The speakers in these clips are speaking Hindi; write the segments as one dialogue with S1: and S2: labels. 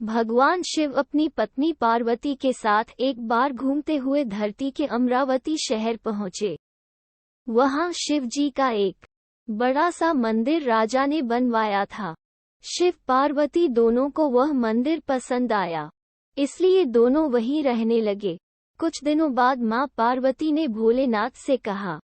S1: भगवान शिव अपनी पत्नी पार्वती के साथ एक बार घूमते हुए धरती के अमरावती शहर पहुंचे। वहां शिव जी का एक बड़ा सा मंदिर राजा ने बनवाया था। शिव पार्वती दोनों को वह मंदिर पसंद आया, इसलिए दोनों वहीं रहने लगे। कुछ दिनों बाद मां पार्वती ने भोलेनाथ से कहा,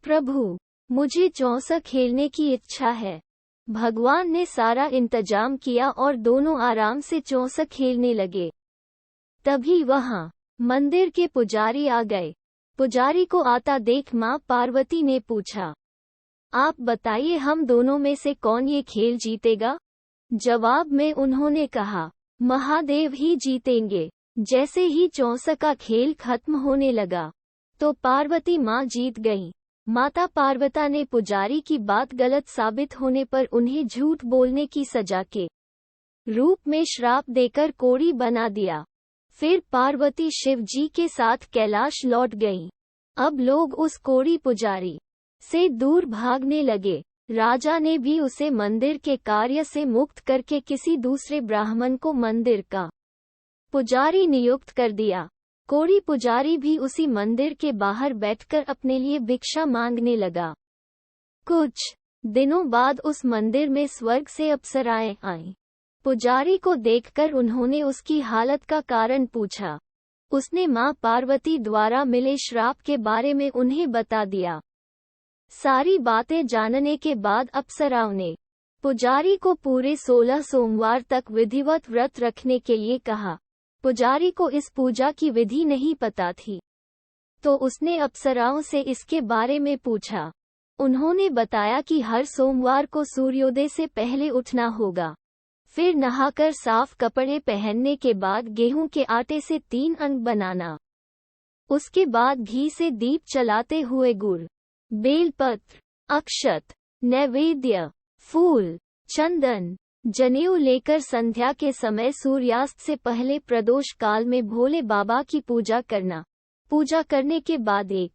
S1: प्रभु, मुझे चौसा खेलने की इच्छा है। भगवान ने सारा इंतजाम किया और दोनों आराम से चौसा खेलने लगे। तभी वहां मंदिर के पुजारी आ गए। पुजारी को आता देख मां पार्वती ने पूछा, आप बताइए, हम दोनों में से कौन ये खेल जीतेगा? जवाब में उन्होंने कहा, महादेव ही जीतेंगे। जैसे ही चौसा का खेल खत्म होने लगा तो पार्वती मां जीत गईं। माता पार्वती ने पुजारी की बात गलत साबित होने पर उन्हें झूठ बोलने की सजा के रूप में श्राप देकर कोढ़ी बना दिया। फिर पार्वती शिव जी के साथ कैलाश लौट गईं। अब लोग उस कोढ़ी पुजारी से दूर भागने लगे। राजा ने भी उसे मंदिर के कार्य से मुक्त करके किसी दूसरे ब्राह्मण को मंदिर का पुजारी नियुक्त कर दिया। कोढ़ी पुजारी भी उसी मंदिर के बाहर बैठकर अपने लिए भिक्षा मांगने लगा। कुछ दिनों बाद उस मंदिर में स्वर्ग से अप्सराएं आईं। पुजारी को देखकर उन्होंने उसकी हालत का कारण पूछा। उसने मां पार्वती द्वारा मिले श्राप के बारे में उन्हें बता दिया। सारी बातें जानने के बाद अप्सराओं ने पुजारी को पूरे 16 सोमवार तक विधिवत व्रत रखने के लिए कहा। पुजारी को इस पूजा की विधि नहीं पता थी, तो उसने अप्सराओं से इसके बारे में पूछा। उन्होंने बताया कि हर सोमवार को सूर्योदय से पहले उठना होगा। फिर नहाकर साफ कपड़े पहनने के बाद गेहूं के आटे से 3 अंग बनाना। उसके बाद घी से दीप चलाते हुए गुड़, बेलपत्र, अक्षत, नैवेद्य, फूल, चंदन, जनेऊ लेकर संध्या के समय सूर्यास्त से पहले प्रदोष काल में भोले बाबा की पूजा करना। पूजा करने के बाद एक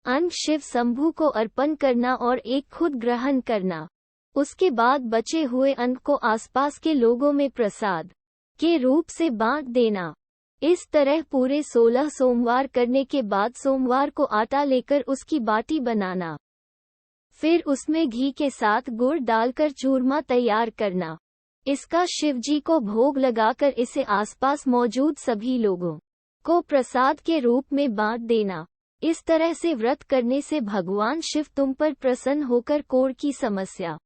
S1: अंग शिव शंभू को अर्पण करना और एक खुद ग्रहण करना। उसके बाद बचे हुए अंग को आसपास के लोगों में प्रसाद के रूप से बांट देना। इस तरह पूरे 16 सोमवार करने के बाद सोमवार को आटा लेकर उसकी बाटी बनाना। फिर उसमें घी के साथ गुड़ डालकर चूरमा तैयार करना। इसका शिवजी को भोग लगाकर इसे आसपास मौजूद सभी लोगों को प्रसाद के रूप में बांट देना। इस तरह से व्रत करने से भगवान शिव तुम पर प्रसन्न होकर कोढ़ की समस्या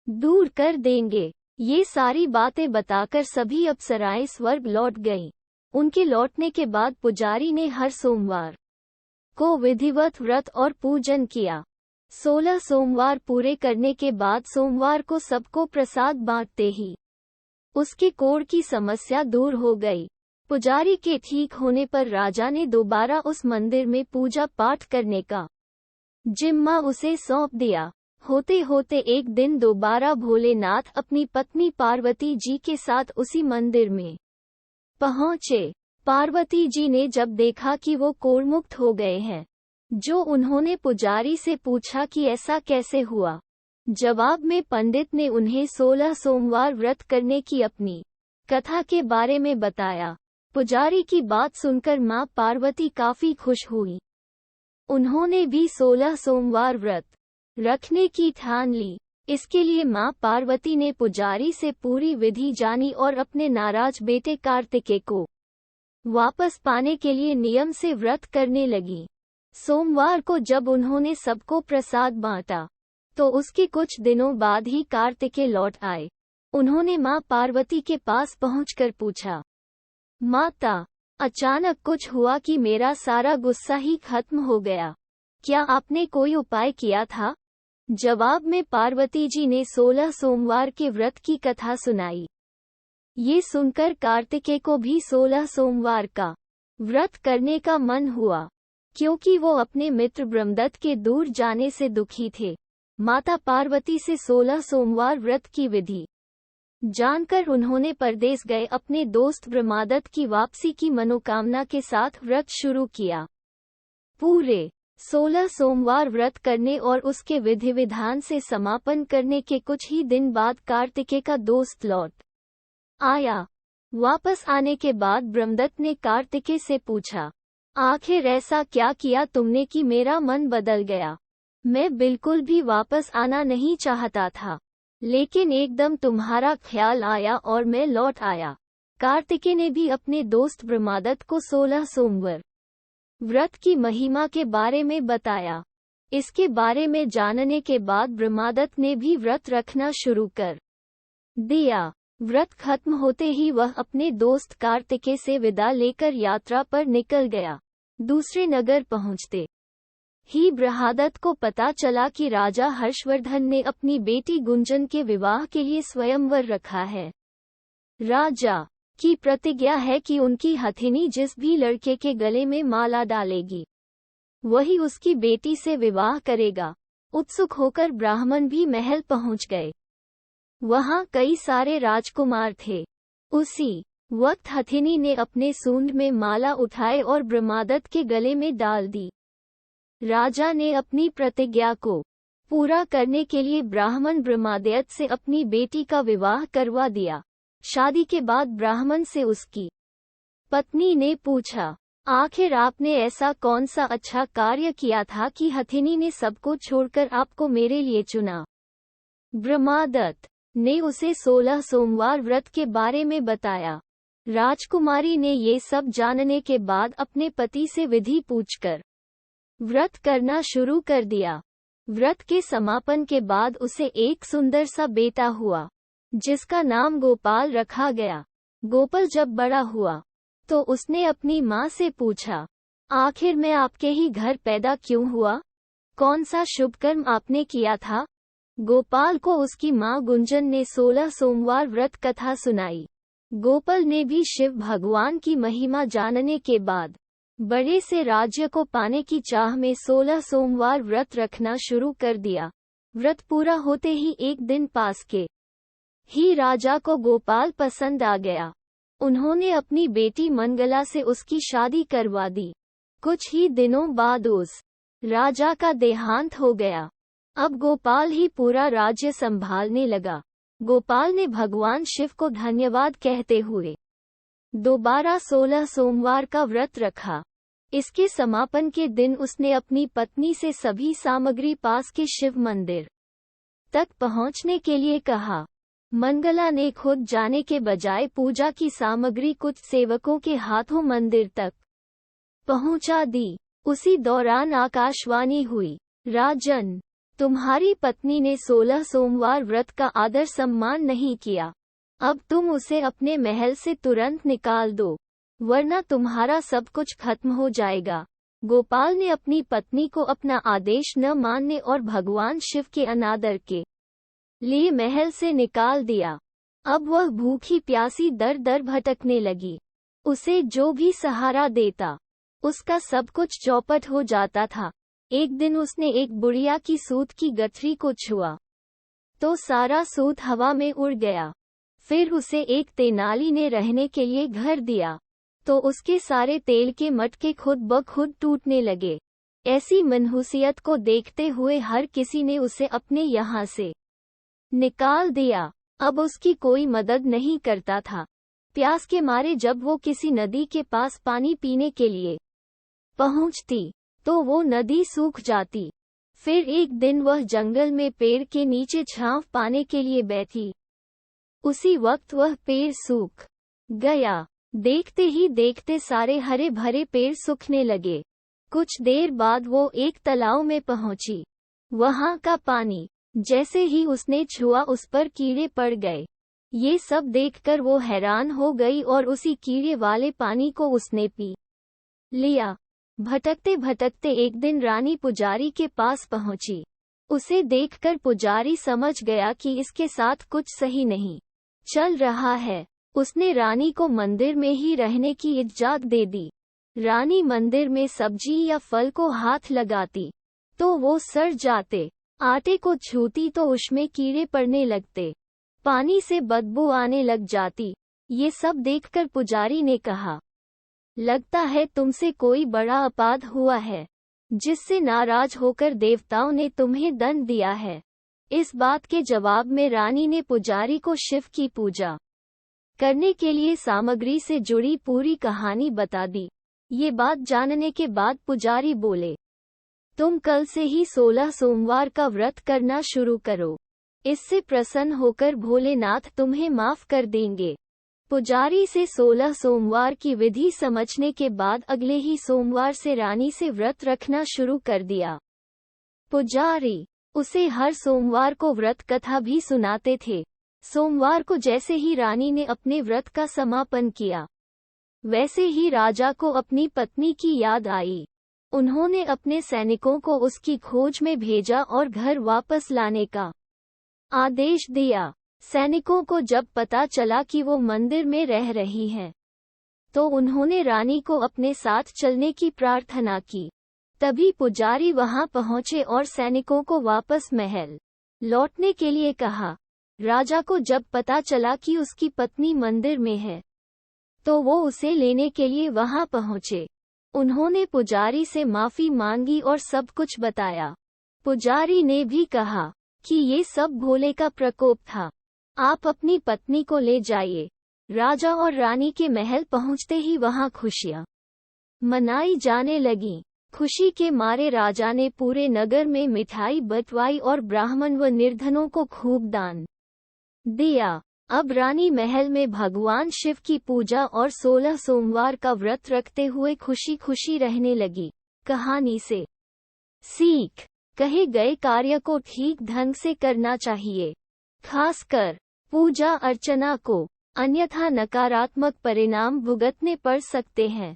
S1: दूर कर देंगे। ये सारी बातें बताकर सभी अप्सराएं स्वर्ग लौट गईं। उनके लौटने के बाद पुजारी ने हर सोमवार को विधिवत व्रत और पूजन किया। 16 सोमवार पूरे करने के बाद सोमवार को सबको प्रसाद बांटते ही उसके कोढ़ की समस्या दूर हो गई। पुजारी के ठीक होने पर राजा ने दोबारा उस मंदिर में पूजा पाठ करने का जिम्मा उसे सौंप दिया। होते होते एक दिन दोबारा भोलेनाथ अपनी पत्नी पार्वती जी के साथ उसी मंदिर में पहुंचे। पार्वती जी ने जब देखा कि वो कोढ़मुक्त हो गए हैं, जो उन्होंने पुजारी से पूछा कि ऐसा कैसे हुआ। जवाब में पंडित ने उन्हें 16 सोमवार व्रत करने की अपनी कथा के बारे में बताया। पुजारी की बात सुनकर मां पार्वती काफी खुश हुई। उन्होंने भी 16 सोमवार व्रत रखने की ठान ली। इसके लिए मां पार्वती ने पुजारी से पूरी विधि जानी और अपने नाराज बेटे कार्तिकेय को वापस पाने के लिए नियम से व्रत करने लगी। सोमवार को जब उन्होंने सबको प्रसाद बांटा तो उसके कुछ दिनों बाद ही कार्तिकेय लौट आए। उन्होंने मां पार्वती के पास पहुंचकर पूछा, माता, अचानक कुछ हुआ कि मेरा सारा गुस्सा ही खत्म हो गया। क्या आपने कोई उपाय किया था? जवाब में पार्वती जी ने 16 सोमवार के व्रत की कथा सुनाई। ये सुनकर कार्तिकेय को भी 16 सोमवार का व्रत करने का मन हुआ, क्योंकि वो अपने मित्र ब्रह्मदत्त के दूर जाने से दुखी थे। माता पार्वती से 16 सोमवार व्रत की विधि जानकर उन्होंने परदेश गए अपने दोस्त ब्रह्मदत्त की वापसी की मनोकामना के साथ व्रत शुरू किया। पूरे 16 सोमवार व्रत करने और उसके विधि विधान से समापन करने के कुछ ही दिन बाद कार्तिकेय का दोस्त लौट आया। वापस आने के बाद ब्रह्मदत्त ने कार्तिकेय से पूछा, आखिर ऐसा क्या किया तुमने कि मेरा मन बदल गया? मैं बिल्कुल भी वापस आना नहीं चाहता था, लेकिन एकदम तुम्हारा ख्याल आया और मैं लौट आया। कार्तिकेय ने भी अपने दोस्त ब्रह्मदत्त को 16 सोमवार व्रत की महिमा के बारे में बताया। इसके बारे में जानने के बाद ब्रह्मदत्त ने भी व्रत रखना शुरू कर दिया। व्रत खत्म होते ही वह अपने दोस्त कार्तिकेय से विदा लेकर यात्रा पर निकल गया। दूसरे नगर पहुंचते ही ब्रह्मदत्त को पता चला कि राजा हर्षवर्धन ने अपनी बेटी गुंजन के विवाह के लिए स्वयंवर रखा है। राजा की प्रतिज्ञा है कि उनकी हथिनी जिस भी लड़के के गले में माला डालेगी, वही उसकी बेटी से विवाह करेगा। उत्सुक होकर ब्राह्मण भी महल पहुंच गए। वहां कई सारे राजकुमार थे। उसी वक्त हथिनी ने अपने सूंड में माला उठाए और ब्रह्मदत्त के गले में डाल दी। राजा ने अपनी प्रतिज्ञा को पूरा करने के लिए ब्राह्मण ब्रह्मदत्त से अपनी बेटी का विवाह करवा दिया। शादी के बाद ब्राह्मण से उसकी पत्नी ने पूछा, आखिर आपने ऐसा कौन सा अच्छा कार्य किया था कि हथिनी ने सबको छोड़कर आपको मेरे लिए चुना? ब्रह्मदत्त ने उसे 16 सोमवार व्रत के बारे में बताया। राजकुमारी ने ये सब जानने के बाद अपने पति से विधि पूछकर व्रत करना शुरू कर दिया। व्रत के समापन के बाद उसे एक सुंदर सा बेटा हुआ, जिसका नाम गोपाल रखा गया। गोपाल जब बड़ा हुआ तो उसने अपनी माँ से पूछा, आखिर मैं आपके ही घर पैदा क्यों हुआ? कौन सा शुभ कर्म आपने किया था? गोपाल को उसकी माँ गुंजन ने 16 सोमवार व्रत कथा सुनाई। गोपाल ने भी शिव भगवान की महिमा जानने के बाद बड़े से राज्य को पाने की चाह में 16 सोमवार व्रत रखना शुरू कर दिया। व्रत पूरा होते ही एक दिन पास के ही राजा को गोपाल पसंद आ गया। उन्होंने अपनी बेटी मंगला से उसकी शादी करवा दी। कुछ ही दिनों बाद उस राजा का देहांत हो गया। अब गोपाल ही पूरा राज्य संभालने लगा। गोपाल ने भगवान शिव को धन्यवाद कहते हुए दोबारा 16 सोमवार का व्रत रखा। इसके समापन के दिन उसने अपनी पत्नी से सभी सामग्री पास के शिव मंदिर तक पहुंचने के लिए कहा। मंगला ने खुद जाने के बजाय पूजा की सामग्री कुछ सेवकों के हाथों मंदिर तक पहुंचा दी। उसी दौरान आकाशवाणी हुई, राजन, तुम्हारी पत्नी ने 16 सोमवार व्रत का आदर सम्मान नहीं किया। अब तुम उसे अपने महल से तुरंत निकाल दो, वरना तुम्हारा सब कुछ खत्म हो जाएगा। गोपाल ने अपनी पत्नी को अपना आदेश न मानने और भगवान शिव के अनादर के लिए महल से निकाल दिया। अब वह भूखी प्यासी दर दर भटकने लगी। उसे जो भी सहारा देता, उसका सब कुछ चौपट हो जाता था। एक दिन उसने एक बुढ़िया की सूत की गठरी को छुआ तो सारा सूत हवा में उड़ गया। फिर उसे एक तेनाली ने रहने के लिए घर दिया तो उसके सारे तेल के मटके खुद ब खुद टूटने लगे। ऐसी मनहूसियत को देखते हुए हर किसी ने उसे अपने यहाँ से निकाल दिया। अब उसकी कोई मदद नहीं करता था। प्यास के मारे जब वो किसी नदी के पास पानी पीने के लिए पहुंचती तो वो नदी सूख जाती। फिर एक दिन वह जंगल में पेड़ के नीचे छांव पाने के लिए बैठी। उसी वक्त वह पेड़ सूख गया। देखते ही देखते सारे हरे भरे पेड़ सूखने लगे। कुछ देर बाद वो एक तालाब में पहुंची। वहां का पानी जैसे ही उसने छुआ उस पर कीड़े पड़ गए। ये सब देखकर वो हैरान हो गई और उसी कीड़े वाले पानी को उसने पी लिया। भटकते भटकते एक दिन रानी पुजारी के पास पहुंची। उसे देखकर पुजारी समझ गया कि इसके साथ कुछ सही नहीं चल रहा है। उसने रानी को मंदिर में ही रहने की इजाजत दे दी। रानी मंदिर में सब्जी या फल को हाथ लगाती तो वो सड़ जाते, आटे को छूती तो उसमें कीड़े पड़ने लगते, पानी से बदबू आने लग जाती। ये सब देखकर पुजारी ने कहा, लगता है तुमसे कोई बड़ा अपराध हुआ है, जिससे नाराज होकर देवताओं ने तुम्हें दंड दिया है। इस बात के जवाब में रानी ने पुजारी को शिव की पूजा करने के लिए सामग्री से जुड़ी पूरी कहानी बता दी। ये बात जानने के बाद पुजारी बोले, तुम कल से ही 16 सोमवार का व्रत करना शुरू करो। इससे प्रसन्न होकर भोलेनाथ तुम्हें माफ कर देंगे। पुजारी से 16 सोमवार की विधि समझने के बाद अगले ही सोमवार से रानी से व्रत रखना शुरू कर दिया। पुजारी उसे हर सोमवार को व्रत कथा भी सुनाते थे। सोमवार को जैसे ही रानी ने अपने व्रत का समापन किया, वैसे ही राजा को अपनी पत्नी की याद आई। उन्होंने अपने सैनिकों को उसकी खोज में भेजा और घर वापस लाने का आदेश दिया। सैनिकों को जब पता चला कि वो मंदिर में रह रही हैं, तो उन्होंने रानी को अपने साथ चलने की प्रार्थना की। तभी पुजारी वहां पहुंचे और सैनिकों को वापस महल लौटने के लिए कहा। राजा को जब पता चला कि उसकी पत्नी मंदिर में है, तो वो उसे लेने के लिए वहां पहुंचे। उन्होंने पुजारी से माफी मांगी और सब कुछ बताया। पुजारी ने भी कहा कि ये सब भोले का प्रकोप था, आप अपनी पत्नी को ले जाइए। राजा और रानी के महल पहुंचते ही वहां खुशियां मनाई जाने लगीं। खुशी के मारे राजा ने पूरे नगर में मिठाई बंटवाई और ब्राह्मण व निर्धनों को खूब दान दिया। अब रानी महल में भगवान शिव की पूजा और 16 सोमवार का व्रत रखते हुए खुशी खुशी रहने लगी। कहानी से सीख, कहे गए कार्य को ठीक ढंग से करना चाहिए, खासकर पूजा अर्चना को, अन्यथा नकारात्मक परिणाम भुगतने पड़ सकते हैं।